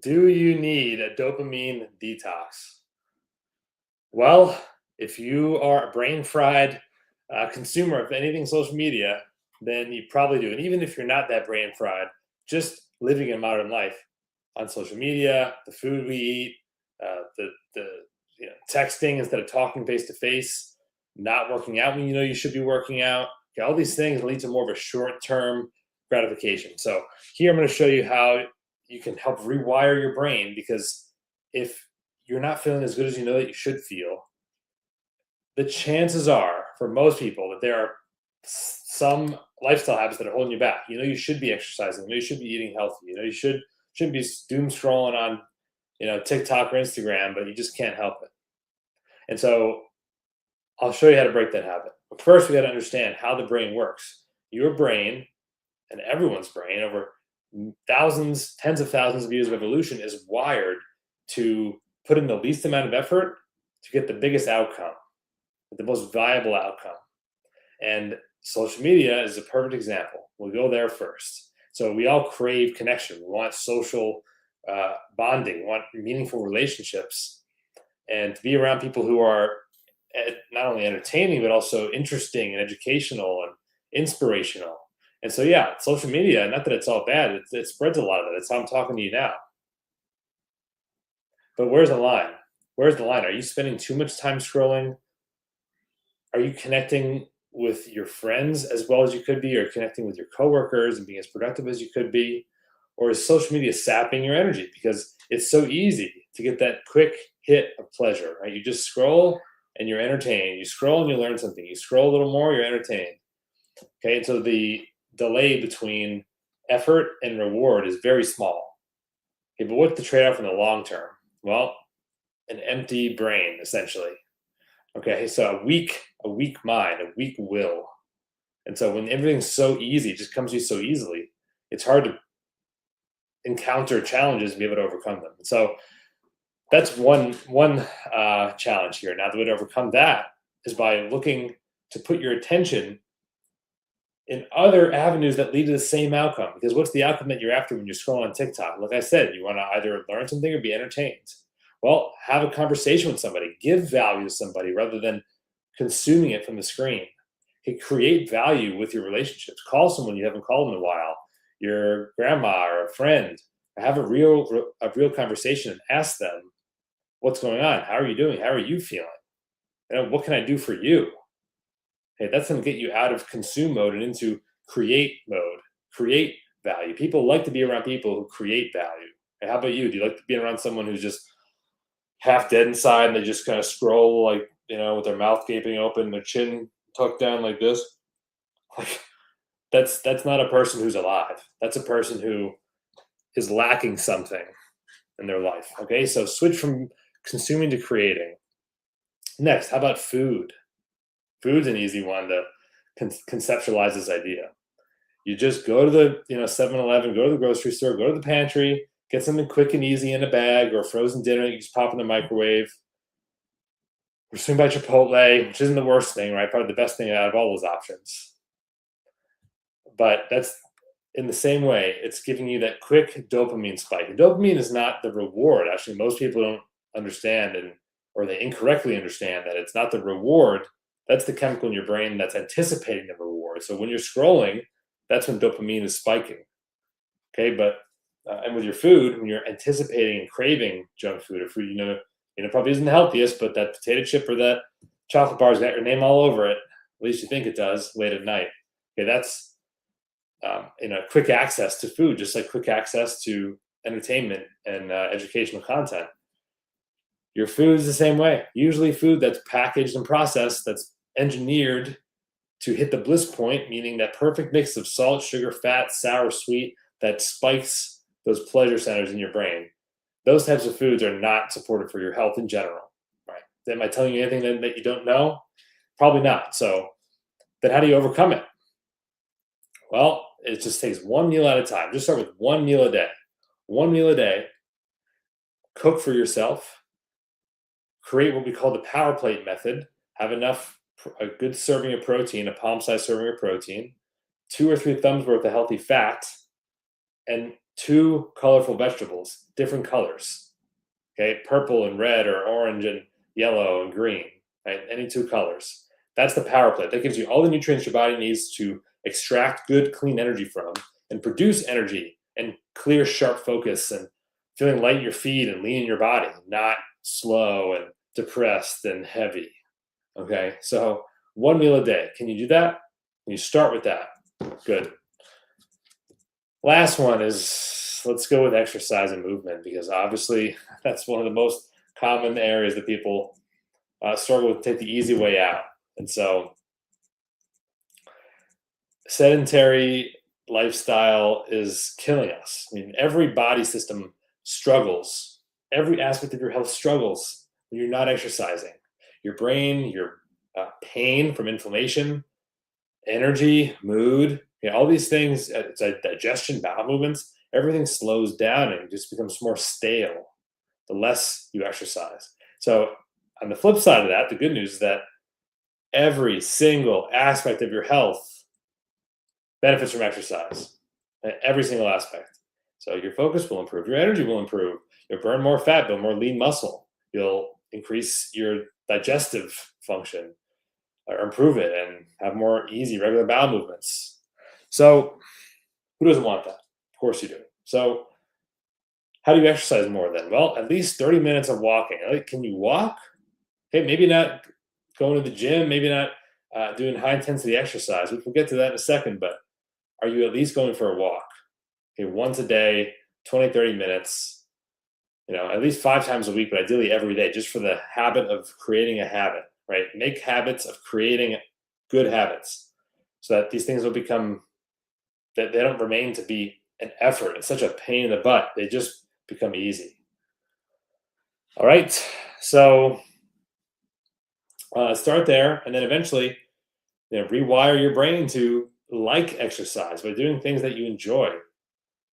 Do you need a dopamine detox? Well, if you are a brain fried consumer of anything social media, then you probably do. And even if you're not that brain fried, just living in modern life on social media, the food we eat, the texting instead of talking face to face, not working out when you know you should be working out. Okay, all these things lead to more of a short term gratification. So here I'm going to show you how you can help rewire your brain because if you're not feeling as good as you know that you should feel, the chances are for most people that there are some lifestyle habits that are holding you back. You know you should be exercising. You know you should be eating healthy. You know you shouldn't be doom scrolling on TikTok or Instagram, but you just can't help it. And so I'll show you how to break that habit. But first, we got to understand how the brain works. Your brain and everyone's brain over thousands, tens of thousands of years of evolution is wired to put in the least amount of effort to get the biggest outcome, the most viable outcome. And social media is a perfect example. We'll go there first. So we all crave connection. We want social bonding. We want meaningful relationships, and to be around people who are not only entertaining but also interesting and educational and inspirational. And so, yeah, social media. Not that it's all bad. It spreads a lot of it. It's how I'm talking to you now. But where's the line? Where's the line? Are you spending too much time scrolling? Are you connecting with your friends as well as you could be, or connecting with your coworkers and being as productive as you could be? Or is social media sapping your energy because it's so easy to get that quick hit of pleasure, right? You just scroll and you're entertained. You scroll and you learn something. You scroll a little more, you're entertained. Okay, and so the delay between effort and reward is very small. Okay, but what's the trade-off in the long term? Well, an empty brain, essentially. Okay, so a weak mind, a weak will. And so when everything's so easy, it just comes to you so easily, it's hard to encounter challenges and be able to overcome them. And so that's one challenge here. Now, the way to overcome that is by looking to put your attention in other avenues that lead to the same outcome. Because what's the outcome that you're after when you're scrolling on TikTok? Like I said, you want to either learn something or be entertained. Well, have a conversation with somebody, give value to somebody rather than consuming it from the screen. Okay, create value with your relationships. Call someone you haven't called in a while, your grandma or a friend. Have a real conversation and ask them what's going on. How are you doing? How are you feeling? What can I do for you? Okay, that's going to get you out of consume mode and into create mode. Create value. People like to be around people who create value. And how about you? Do you like to be around someone who's just half dead inside and they just kind of scroll like with their mouth gaping open, their chin tucked down like this? Like that's not a person who's alive. That's a person who is lacking something in their life. Okay, so switch from consuming to creating. Next, how about food? Food's an easy one to conceptualize this idea. You just go to the 7-Eleven, go to the grocery store, go to the pantry, get something quick and easy in a bag or a frozen dinner you just pop in the microwave. Or swing by Chipotle, which isn't the worst thing, right? Probably the best thing out of all those options. But that's in the same way, it's giving you that quick dopamine spike. And dopamine is not the reward. Actually, most people don't understand or they incorrectly understand that it's not the reward. That's the chemical in your brain that's anticipating the reward. So when you're scrolling, that's when dopamine is spiking. Okay, but and with your food, when you're anticipating and craving junk food or food, probably isn't the healthiest, but that potato chip or that chocolate bar's got your name all over it. At least you think it does late at night. Okay, that's quick access to food, just like quick access to entertainment and educational content. Your food is the same way. Usually food that's packaged and processed, that's engineered to hit the bliss point, meaning that perfect mix of salt, sugar, fat, sour, sweet, that spikes those pleasure centers in your brain. Those types of foods are not supportive for your health in general, right? Am I telling you anything that you don't know? Probably not. So then how do you overcome it? Well, it just takes one meal at a time. Just start with one meal a day. One meal a day. Cook for yourself. Create what we call the power plate method. Have a good serving of protein, a palm-sized serving of protein, 2 or 3 thumbs worth of healthy fat, and 2 colorful vegetables, different colors. Okay, purple and red, or orange and yellow and green, right? Any 2 colors. That's the power plate. That gives you all the nutrients your body needs to extract good, clean energy from and produce energy and clear, sharp focus and feeling light in your feet and lean in your body, not slow and depressed and heavy. Okay, so 1 meal a day. Can you do that? Can you start with that? Good. Last one is, let's go with exercise and movement, because obviously that's one of the most common areas that people struggle with, take the easy way out. And so sedentary lifestyle is killing us. I mean, every body system struggles. Every aspect of your health struggles when you're not exercising. Your brain, your pain from inflammation, energy, mood, all these things, it's a digestion, bowel movements, everything slows down and just becomes more stale the less you exercise. So on the flip side of that, the good news is that every single aspect of your health benefits from exercise. Every single aspect. So your focus will improve, your energy will improve, you'll burn more fat, build more lean muscle, you'll increase your digestive function, or improve it, and have more easy, regular bowel movements. So who doesn't want that? Of course you do. So how do you exercise more then? Well, at least 30 minutes of walking. Can you walk? Okay, maybe not going to the gym, maybe not doing high intensity exercise, which we'll get to that in a second, but are you at least going for a walk? Okay, once a day, 20, 30 minutes, at least 5 times a week, but ideally every day, just for the habit of creating a habit, right? Make habits of creating good habits so that these things will become, that they don't remain to be an effort. It's such a pain in the butt. They just become easy. All right. So start there, and then eventually, rewire your brain to like exercise by doing things that you enjoy,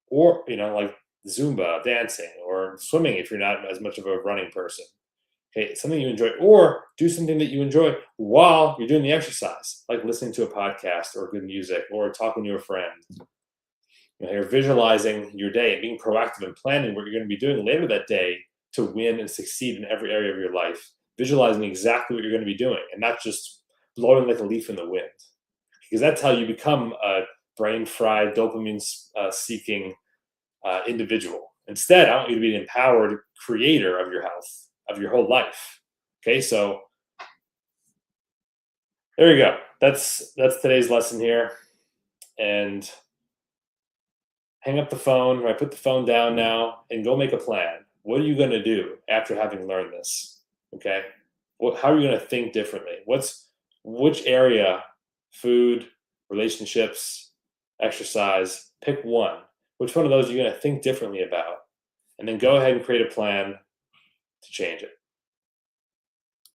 or like Zumba, dancing, or swimming if you're not as much of a running person. Okay, something you enjoy, or do something that you enjoy while you're doing the exercise, like listening to a podcast or good music or talking to a friend. You're visualizing your day and being proactive and planning what you're going to be doing later that day to win and succeed in every area of your life. Visualizing exactly what you're going to be doing and not just blowing like a leaf in the wind, because that's how you become a brain fried, dopamine seeking individual. Instead, I want you to be an empowered creator of your health, of your whole life. Okay, so there you go. That's today's lesson here. And hang up the phone, right? Put the phone down now and go make a plan. What are you going to do after having learned this? Okay, how are you going to think differently? Which area? Food, relationships, exercise. Pick one. Which one of those are you going to think differently about? And then go ahead and create a plan to change it.